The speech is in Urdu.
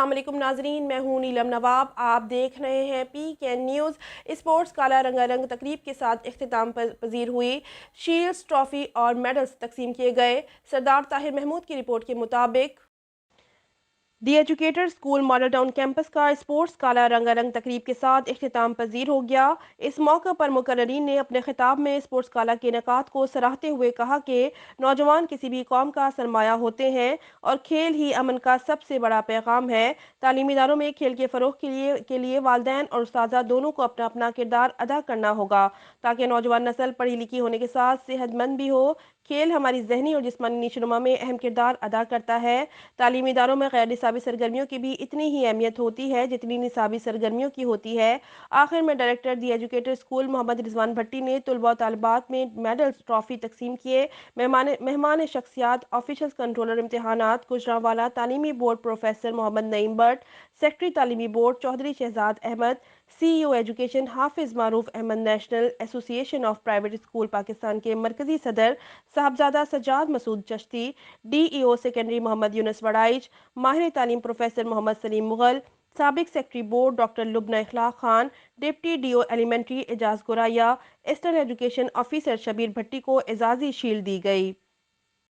السلام علیکم ناظرین، میں ہوں نیلم نواب، آپ دیکھ رہے ہیں PKN نیوز۔ اسپورٹس کالا رنگا رنگ تقریب کے ساتھ اختتام پذیر ہوئی۔ شیلڈز، ٹرافی اور میڈلز تقسیم کیے گئے۔ سردار طاہر محمود کی رپورٹ کے مطابق The Educator School Model Town campus کا اسپورٹس کالا رنگا رنگ تقریب کے ساتھ اختتام پذیر ہو گیا۔ اس موقع پر مقررین نے اپنے خطاب میں اسپورٹس کالا کے انعقاد کو سراہتے ہوئے کہا کہ نوجوان کسی بھی قوم کا سرمایہ ہوتے ہیں اور کھیل ہی امن کا سب سے بڑا پیغام ہے۔ تعلیمی اداروں میں کھیل کے فروغ کے لیے والدین اور اساتذہ دونوں کو اپنا اپنا کردار ادا کرنا ہوگا تاکہ نوجوان نسل پڑھی لکھی ہونے کے ساتھ صحت مند بھی ہو۔ کھیل ہماری ذہنی اور جسمانی نشوونما میں اہم کردار ادا کرتا ہے۔ تعلیمی اداروں میں غیر نصابی سرگرمیوں کی بھی اتنی ہی اہمیت ہوتی ہے جتنی نصابی سرگرمیوں کی ہوتی ہے۔ آخر میں ڈائریکٹر دی ایجوکیٹر اسکول محمد رضوان بھٹی نے طلباء و طالبات میں میڈلز، ٹرافی تقسیم کیے۔ مہمان شخصیات آفیشلز کنٹرولر امتحانات گجرانوالہ تعلیمی board professor Muhammad Naeem Butt, secretary تعلیمی board Chaudhry Shahzad Ahmad, CEO education Hafiz Maroof Ahmad, national ایسوسی ایشن آف پرائیویٹ اسکول پاکستان کے مرکزی صدر صاحبزادہ سجاد مسعود چشتی، DEO سیکنڈری محمد یونس وڑائچ، ماہر تعلیم پروفیسر محمد سلیم مغل، سابق secretary board doctor Lubna Akhlaq Khan, deputy DO elementary Ejaz Goraya, eastern education officer Shabbir Bhatti کو اعزازی شیلڈ دی گئی۔